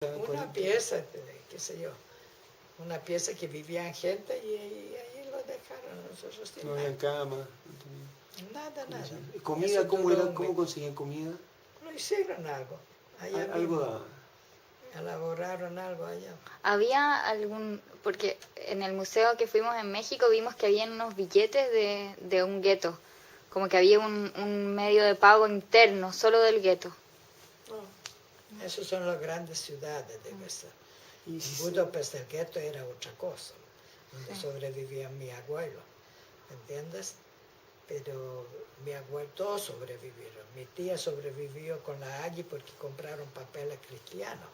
Una pieza, qué sé yo, una pieza que vivían gente y ahí lo dejaron nosotros sin No nada. había cama. Nada, nada. ¿Comida? Eso ¿Cómo duró era? ¿Cómo conseguían comida? Lo hicieron algo, allá Algo mismo. daban. Elaboraron algo allá. Había algún, porque en el museo que fuimos en México vimos que había unos billetes de un gueto, como que había un medio de pago interno, solo del gueto. No, esos son las grandes ciudades de Grecia. Y si Budapest, el gueto era otra cosa, donde Sí. sobrevivía mi abuelo, ¿entiendes? Pero mi abuelo, todos sobrevivieron. Mi tía sobrevivió con la AGI porque compraron papeles cristianos.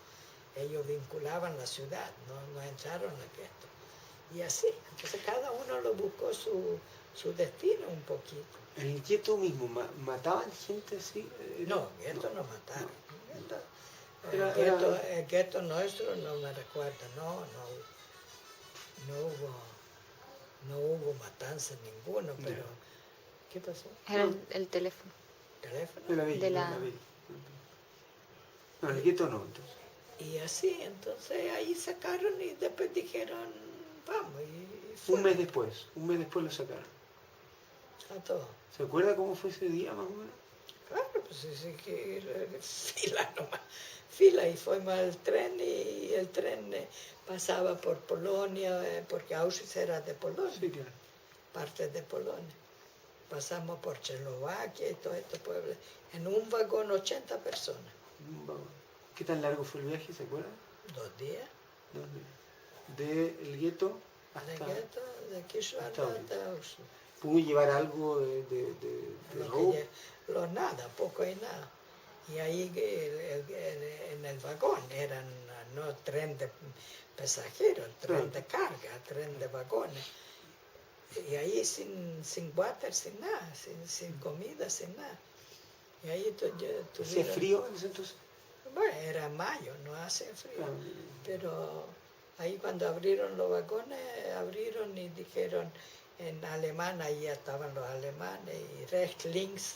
Ellos vinculaban la ciudad, no entraron al gueto. Y así, entonces cada uno lo buscó su destino un poquito. ¿En el gueto mismo mataban gente así? No, gueto no mataron. Era- El gueto nuestro no me recuerda, no hubo matanza ninguno, pero ¿qué pasó? Era el teléfono. ¿Teléfono? De la villa, De no, la- la villa. No, en el gueto no, entonces. Y así, entonces ahí sacaron y después dijeron, vamos, y Un fueron mes después lo sacaron. a todo. ¿Se acuerda cómo fue ese día más o menos? Claro, pues sí que fila nomás, fila, y fuimos al tren y el tren pasaba por Polonia, porque Auschwitz era de Polonia, Sí, claro. parte de Polonia. Pasamos por Checoslovaquia y todo este pueblo, en un vagón 80 personas, Vamos. ¿Qué tan largo fue el viaje, se acuerda? 2 días, Del gueto de hasta... gueto, de Kishwar hasta hasta Auschwitz. ¿Pudo llevar algo de Lo que ropa? lo nada, poco y nada. Y ahí en el vagón eran no tren de pasajeros, tren de carga, tren de vagones. Y ahí sin water, sin nada, sin comida, sin nada. Y ahí ¿Hacía frío en ese entonces? Bueno, era mayo, no hace frío. Ah, Pero ahí cuando abrieron los vagones, abrieron y dijeron en alemán, ahí ya estaban los alemanes, y rechts, links,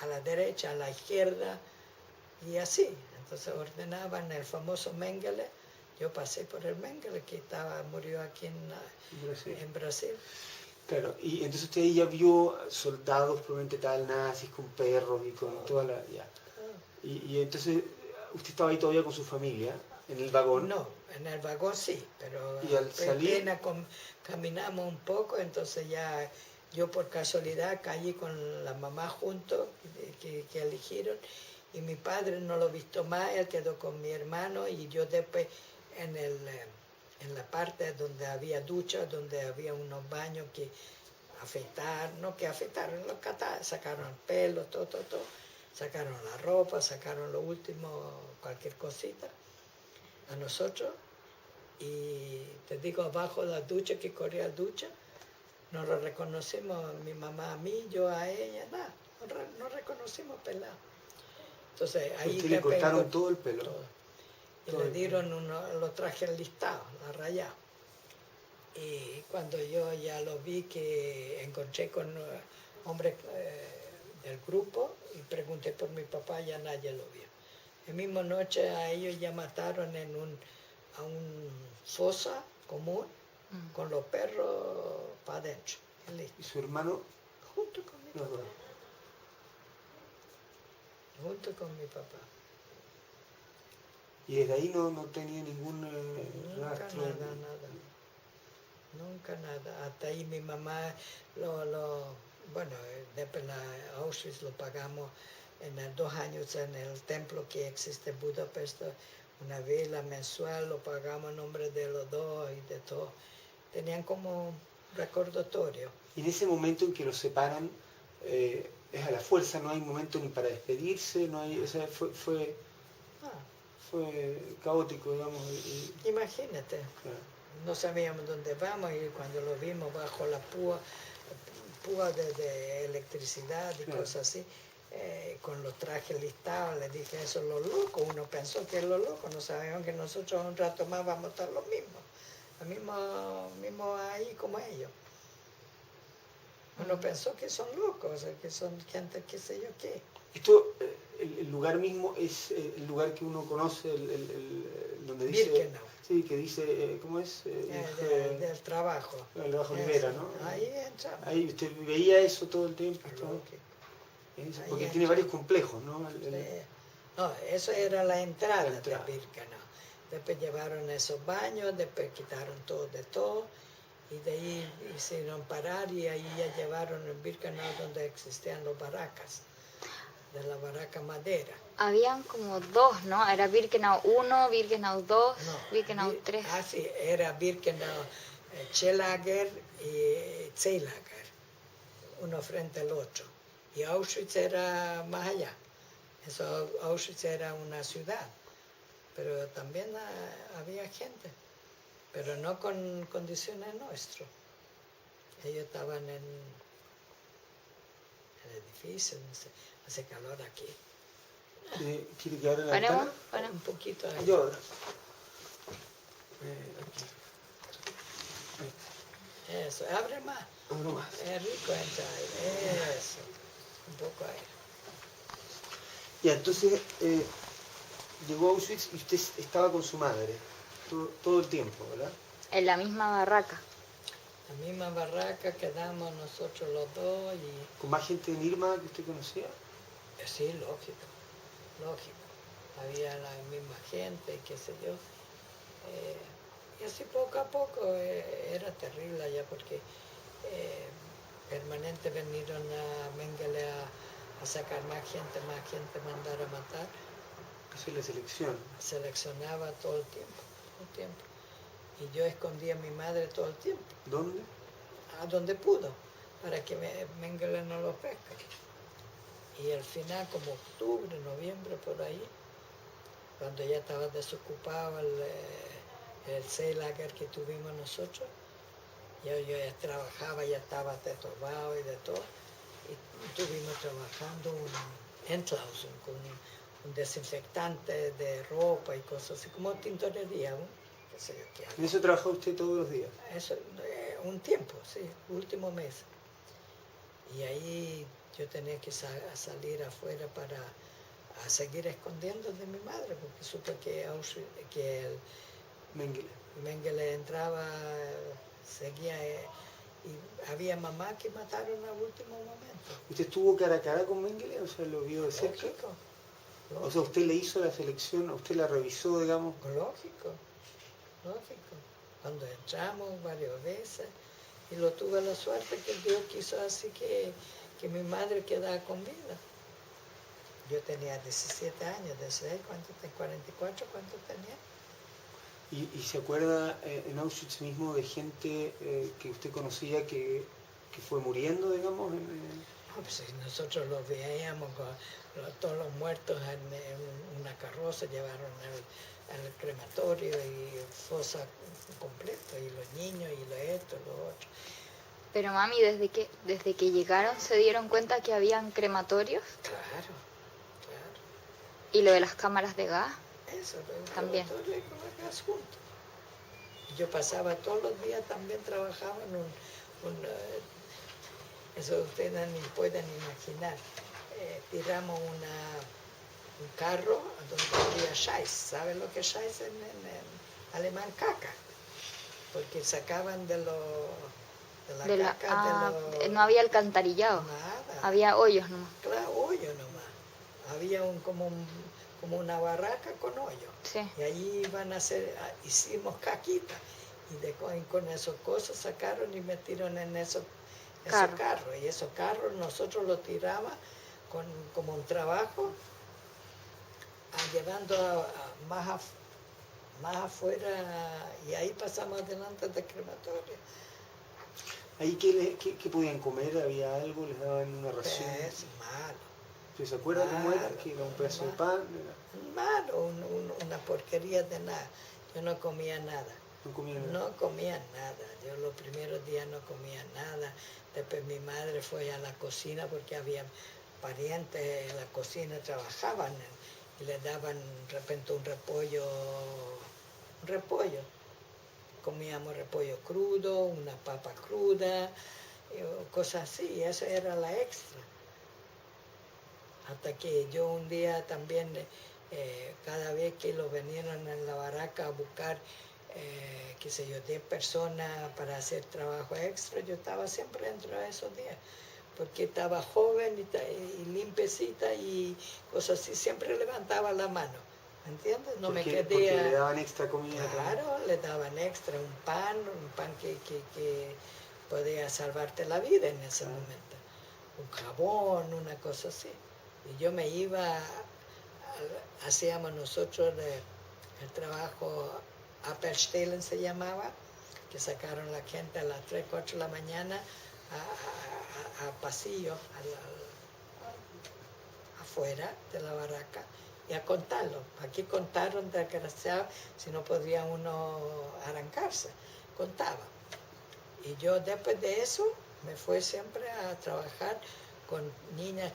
a la derecha, a la izquierda, y así. Entonces ordenaban el famoso Mengele. Yo pasé por el Mengele, que murió aquí Brasil. en Brasil. Claro, y entonces usted ahí ya vio soldados probablemente tal, nazis, con perros y con toda la... Ya. Y entonces usted estaba ahí todavía con su familia, en el vagón. No, en el vagón sí, pero ¿Y al salir? apenas caminamos un poco, entonces ya yo por casualidad caí con la mamá juntos, que eligieron, y mi padre no lo he visto más, él quedó con mi hermano, y yo después en la parte donde había duchas, donde había unos baños que afeitaron, sacaron el pelo, todo, sacaron la ropa, sacaron lo último, cualquier cosita, a nosotros, y te digo, abajo de la ducha, que corría la ducha, no lo reconocimos, mi mamá a mí, yo a ella, nada, no reconocimos pelado. Entonces ahí Usted le cortaron todo el pelo. todo. Y Todo le el dieron los trajes listados, la rayada. Y cuando yo ya lo vi, que encontré con hombres del grupo y pregunté por mi papá, ya nadie lo vio. La misma noche a ellos ya mataron a un fosa común con los perros para adentro. Y listo. ¿Y su hermano? Junto con mi No, papá. no. Junto con mi papá. Y desde ahí no tenía ningún Nunca rastro. nada. Nunca nada. Hasta ahí mi mamá bueno, después la Auschwitz lo pagamos en 2 años en el templo que existe en Budapest, una vela mensual, lo pagamos en nombre de los dos y de todo. Tenían como un recordatorio. Y en ese momento en que los separan, es a la fuerza, no hay momento ni para despedirse, no hay, o sea, fue caótico, digamos. Imagínate, Claro. no sabíamos dónde vamos y cuando lo vimos bajo la púa de electricidad y cosas así, con los trajes listados, le dije, eso es lo loco. Uno pensó que es lo loco, no sabíamos que nosotros un rato más vamos a estar lo mismo ahí como ellos. Uno pensó que son locos, que son gente qué sé yo qué. Esto, el lugar mismo es el lugar que uno conoce, donde dice... Birkenau. Sí, que dice, ¿cómo es? Del trabajo. El de Bajo Rivera, ¿no? Ahí entramos. Ahí usted veía eso todo el tiempo. Lógico. Porque Ahí tiene entramos. varios complejos, ¿no? Sí. No, eso era la entrada, La entrada. de Birkenau. Después llevaron esos baños, después quitaron todo de todo, y de ahí hicieron parar, y ahí ya llevaron en Birkenau donde existían los barracas, de la barraca madera. Habían como dos, ¿no? Era Birkenau 1, Birkenau 2, No, Birkenau 3. sí, era Birkenau, Chelager y Zeilager, uno frente al otro. Y Auschwitz era más allá. Eso, Auschwitz era una ciudad, pero también había gente, pero no con condiciones nuestras. Ellos estaban en el edificio, no sé, hace calor aquí. ¿Quiere que abra la Paremos, ventana? paremos. Un poquito ahí. Yo abro. Eso, abre más. Abro más. Es rico entrar ahí. Eso, un poco ahí. Ya, entonces llegó a Auschwitz y usted estaba con su madre todo el tiempo, ¿verdad? En la misma barraca. La misma barraca quedamos nosotros los dos y ¿Con más gente en Irma que usted conocía? sí, lógico, lógico. Había la misma gente, qué sé yo. Y así poco a poco era terrible allá porque permanente vinieron a Mengele a sacar más gente, mandar a matar. Esa es la selección. Seleccionaba todo el tiempo. Y yo escondía a mi madre todo el tiempo, ¿Dónde? a donde pudo, para que Mengele no lo pesque. Y al final, como octubre, noviembre, por ahí, cuando ya estaba desocupado el Zeilager que tuvimos nosotros, yo ya trabajaba, ya estaba teturbado y de todo, y estuvimos trabajando en Clausen con un desinfectante de ropa y cosas así, como tintorería, ¿no? Qué sé yo qué hago. ¿En eso trabaja usted todos los días? Eso, un tiempo, sí, último mes. Y ahí yo tenía que salir afuera para seguir escondiendo de mi madre, porque supe que el Mengele. Mengele entraba, seguía, y había mamá que mataron al último momento. ¿Usted estuvo cara a cara con Mengele? O sea, ¿lo vio de cerca? Lógico, O sea, ¿usted le hizo la selección? ¿Usted la revisó, digamos? lógico. Cuando entramos varias veces, y lo tuve la suerte que Dios quiso así que mi madre quedara con vida. Yo tenía 17 años, ¿cuánto tenía? 44, ¿cuánto tenía? ¿Y se acuerda en Auschwitz mismo de gente que usted conocía que fue muriendo, digamos? No, pues nosotros los veíamos con todos los muertos en una carroza, llevaron al crematorio y fosa completo, y los niños, y lo esto, lo otro. Pero mami, desde que llegaron se dieron cuenta que habían crematorios Claro. y lo de las cámaras de gas. Eso, el También. crematorio y con el gas juntos. Yo pasaba todos los días, también trabajaba en eso ustedes ni pueden imaginar. Tiramos un carro donde había Scheiß. ¿Saben lo que es Scheiß en alemán? Caca. Porque sacaban de la caca, no había alcantarillado, nada. había hoyos nomás. Claro, hoyo nomás. Había como una barraca con hoyo. Sí. Y ahí hicimos caquita. Y con esas cosas sacaron y metieron en esos carros. Y esos carros nosotros los tiramos como un trabajo, llevando más afuera, y ahí pasamos adelante del crematorio. ¿Ahí qué podían comer? ¿Había algo? ¿Les daban una ración? Es malo. ¿Usted se acuerda cómo era? ¿Que era un pedazo de pan? Malo, una porquería de nada. Yo no comía nada. ¿No comía nada? No comía nada. Yo los primeros días no comía nada. Después mi madre fue a la cocina porque había parientes en la cocina, trabajaban y le daban de repente un repollo. Comíamos repollo crudo, una papa cruda, cosas así, y eso era la extra. Hasta que yo un día también, cada vez que los vinieron en la baraca a buscar, qué sé yo, 10 personas para hacer trabajo extra, yo estaba siempre dentro de esos días, porque estaba joven y limpiecita y cosas así, siempre levantaba la mano, ¿entiendes? No me Porque quedé... le daban extra comida. Claro, le daban extra, un pan que podía salvarte la vida en ese momento, un jabón, una cosa así. Y yo me iba, hacíamos nosotros el trabajo Appelstellen se llamaba, que sacaron la gente a las 3, 4 de la mañana a pasillo, afuera de la baraca, y a contarlo. Aquí contaron, desgraciado, si no podía uno arrancarse, contaba. Y yo después de eso me fui siempre a trabajar con niñas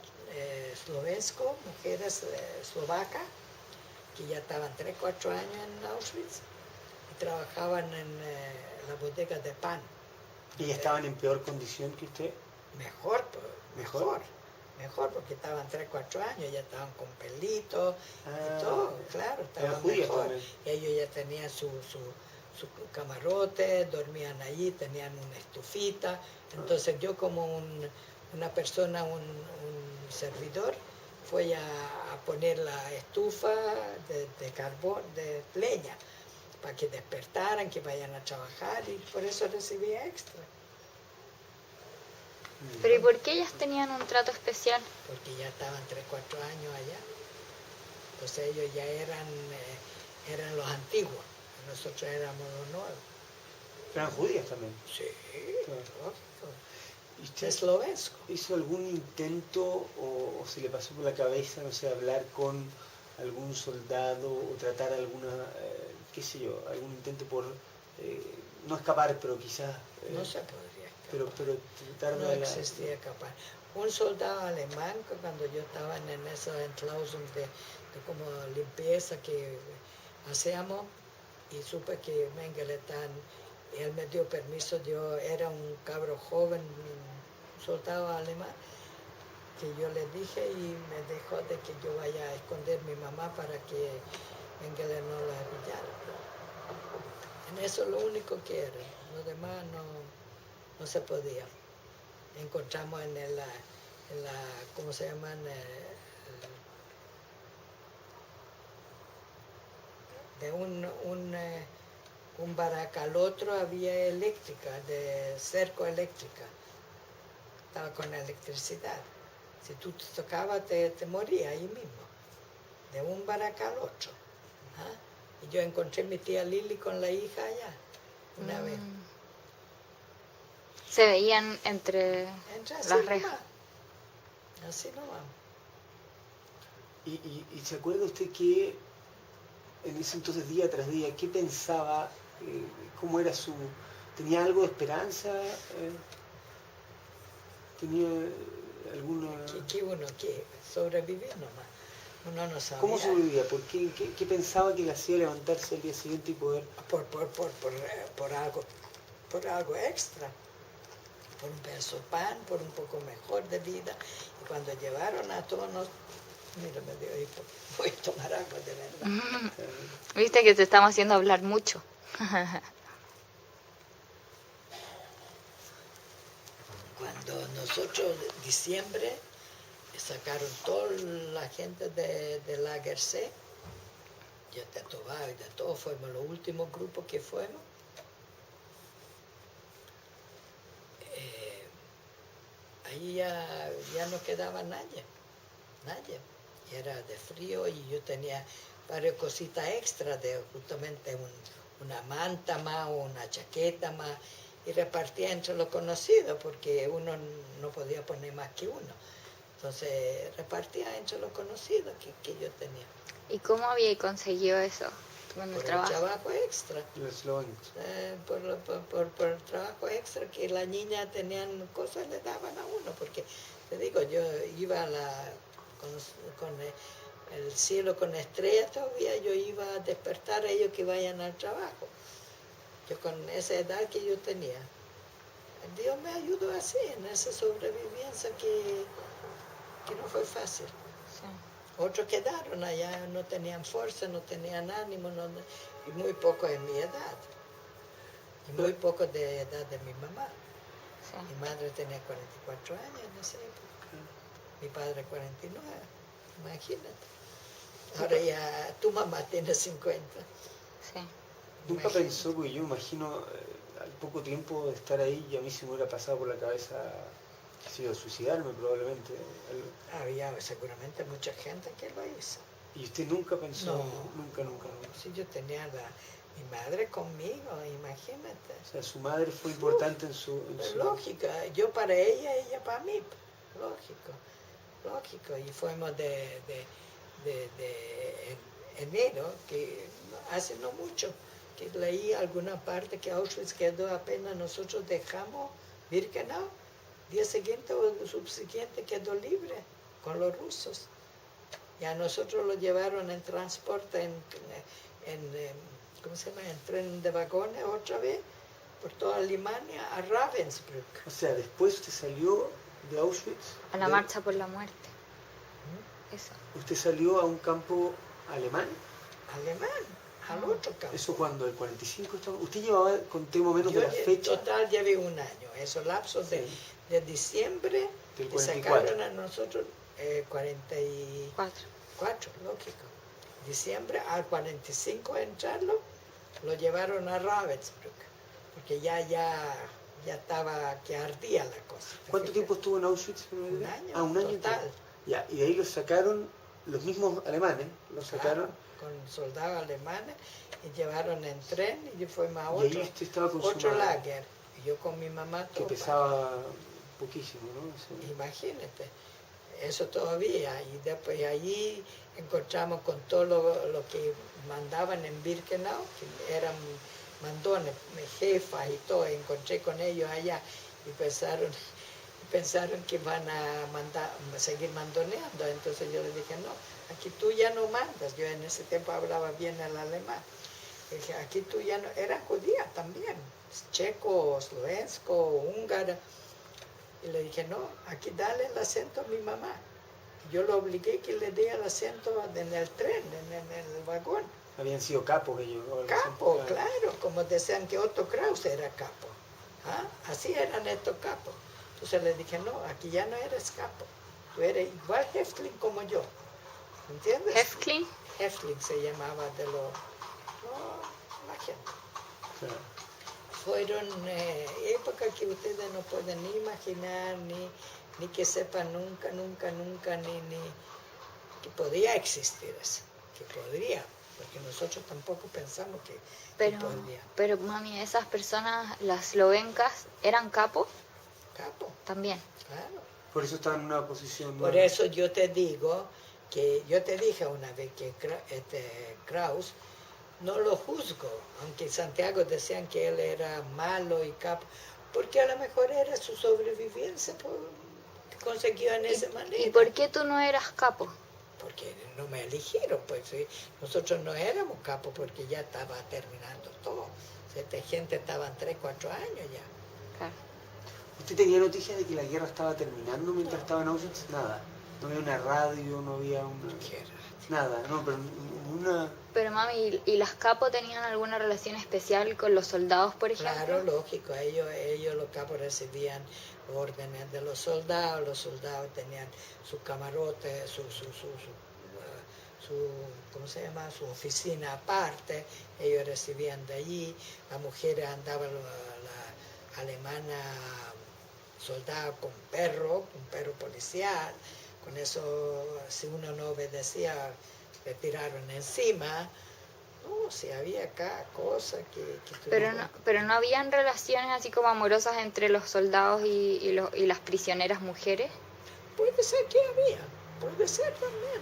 eslovensco, mujeres eslovacas, que ya estaban 3, 4 años en Auschwitz, y trabajaban en la bodega de pan. ¿Y estaban en peor condición que usted? Mejor, mejor, porque estaban 3, 4 años, ya estaban con pelitos y todo, claro, estaban mejor. Y ellos ya tenían su camarote, dormían allí, tenían una estufita. Entonces yo como una persona, un servidor, fui a poner la estufa de carbón, de leña, para que despertaran, que vayan a trabajar, y por eso recibía extra. Pero ¿y por qué ellas tenían un trato especial? Porque ya estaban 3, 4 años allá. Entonces ellos ya eran los antiguos, nosotros éramos los nuevos. ¿Eran judías también? Sí, lógico. ¿Y usted eslovensco? hizo algún intento o se le pasó por la cabeza, no sé, hablar con algún soldado o tratar alguna, qué sé yo, algún intento por no escapar, pero quizás... no se podría escapar. Pero tratar no existía escapar. Un soldado alemán, que cuando yo estaba en esa enclosure de como limpieza que hacíamos, y supe que Mengele él me dio permiso, yo era un cabro joven, un soldado alemán, que yo le dije y me dejó de que yo vaya a esconder a mi mamá para que Mengele no la pillara. En eso lo único que era, lo demás no se podía. Encontramos en la ¿cómo se llaman? De un baraca al otro había eléctrica, de cerco eléctrica. Estaba con electricidad. Si tú te tocabas, te morías ahí mismo. De un baraca al otro. ¿Ah? Y yo encontré a mi tía Lili con la hija allá, una vez. Se veían entre las rejas. Así nomás. ¿Y se acuerda usted que en ese entonces, día tras día, qué pensaba? ¿Cómo era su...? ¿Tenía algo de esperanza? ¿Tenía alguna...? ¿Qué uno quiere? Sobrevivir nomás. Uno no sabía. ¿Cómo sobrevivía? ¿Qué pensaba que le hacía levantarse al día siguiente y poder...? Por algo extra. Por un pedazo de pan, por un poco mejor de vida. Y cuando llevaron a todos mira, me dio hipo. Voy a tomar agua de verdad. Viste que te estamos haciendo hablar mucho. Cuando nosotros, diciembre, sacaron toda la gente de Lager C, yo de Tobago y de todo, fuimos los últimos grupos que fuimos. Ahí ya no quedaba nadie. Y era de frío y yo tenía varias cositas extras, de justamente una manta más o una chaqueta más, y repartía entre los conocidos porque uno no podía poner más que uno. Entonces repartía entre los conocidos que yo tenía. ¿Y cómo había conseguido eso? Por el trabajo extra. Los slogans. Por el trabajo extra que las niñas tenían cosas, le daban a uno, porque te digo, yo iba con el cielo con estrellas todavía, yo iba a despertar a ellos que vayan al trabajo. Yo con esa edad que yo tenía. Dios me ayudó así, en esa sobrevivencia que no fue fácil. Otros quedaron allá, no tenían fuerza, no tenían ánimo, y muy poco de mi edad. Y muy poco de edad de mi mamá. Sí. Mi madre tenía 44 años en esa época. Mi padre 49, imagínate. Ahora ya tu mamá tiene 50. Sí. Nunca Imagínate. pensó, porque yo imagino, al poco tiempo de estar ahí, y a mí se me hubiera pasado por la cabeza, qué sé yo, suicidarme probablemente. Había seguramente mucha gente que lo hizo. Y usted nunca pensó, No, nunca. Sí, yo tenía mi madre conmigo, imagínate. O sea, su madre fue importante en su... Lógica, yo para ella para mí, lógico. Y fuimos de enero, que hace no mucho, que leí alguna parte que Auschwitz quedó apenas nosotros dejamos Birkenau, día siguiente o subsiguiente quedó libre con los rusos. Y a nosotros lo llevaron en transporte, ¿cómo se llama? En tren de vagones otra vez, por toda Alemania, a Ravensbrück. O sea, después usted salió de Auschwitz. A la marcha por la muerte. Eso. Usted salió a un campo alemán. Alemán, al otro campo. ¿Eso cuando? ¿El 45? Usted llevaba, conté más o menos de la En fecha. total llevé un año, esos lapsos Sí. de diciembre, Del que 44. sacaron a nosotros 44, 4. lógico. Diciembre al 45 entrarlo, lo llevaron a Ravensbrück, porque ya estaba que ardía la cosa. ¿Cuánto tiempo estuvo en Auschwitz? Un año, Ah, un año total. Ya, y de ahí los sacaron los mismos alemanes, los sacaron. Claro, con soldados alemanes, y llevaron en tren y fuimos a Y ahí otro, usted estaba con su otro madre, lager. Y yo con mi mamá que todo pesaba poquísimo, ¿no? Eso. Imagínate, eso todavía. Y después allí encontramos con todo lo que mandaban en Birkenau, que eran mandones, jefas y todo. Encontré con ellos allá y pensaron que van a seguir mandoneando. Entonces yo les dije, no, aquí tú ya no mandas. Yo en ese tiempo hablaba bien el alemán. Dije, aquí tú ya no, era judía también, checo, eslovensko, húngara. Y le dije, no, aquí dale el acento a mi mamá. Yo lo obligué que le dé el acento en el tren, en el vagón. Habían sido capos ellos. ¿No? Capo, claro, como decían que Otto Kraus era capo. ¿Ah? Así eran estos capos. Entonces le dije, no, aquí ya no eres capo. Tú eres igual Häftling como yo. ¿Entiendes? Häftling. Häftling se llamaba de la gente. Claro. Fueron épocas que ustedes no pueden ni imaginar, ni que sepan nunca, ni que podía existir eso, que podría, porque nosotros tampoco pensamos que podía. Pero mami, esas personas, las eslovencas, ¿eran capos? Capo, También. claro. Por eso estaba en una posición Por más... eso yo te digo, que yo te dije una vez que Kraus no lo juzgo, aunque Santiago decían que él era malo y capo, porque a lo mejor era su sobrevivencia, que consiguió en esa manera. ¿Y por qué tú no eras capo? Porque no me eligieron, pues ¿sí? Nosotros no éramos capos porque ya estaba terminando todo. Esta gente estaban 3, 4 años ya. Claro. ¿Usted tenía noticias de que la guerra estaba terminando mientras estaba en Auschwitz? Nada. No había una radio, no había una... ¿Qué era? Nada, no, pero una... Pero mami, ¿y las capos tenían alguna relación especial con los soldados, por ejemplo? Claro, lógico, ellos los capos recibían órdenes de los soldados tenían su camarote, su ¿cómo se llama? Su oficina aparte, ellos recibían de allí, las mujeres andaban, la alemana soldado con un perro policial, con eso si uno no obedecía le tiraron encima. No, si había acá cosas que Pero no habían relaciones así como amorosas entre los soldados y las prisioneras mujeres. Puede ser que había, puede ser también.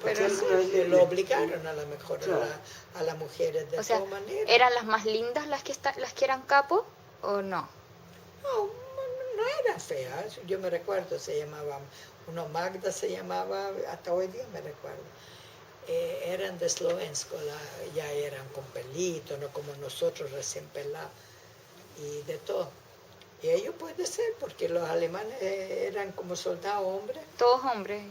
Pero Puede no- ser que lo obligaron a lo mejor Claro. a las mujeres de O sea, todas maneras. ¿eran las más lindas las que eran capos o no? No eran feas, yo me recuerdo, se llamaban, uno Magda se llamaba, hasta hoy día me recuerdo. Eran de Slovensko, ya eran con pelito, no como nosotros recién pelados, y de todo. Y ellos puede ser, porque los alemanes eran como soldados hombres. Todos hombres.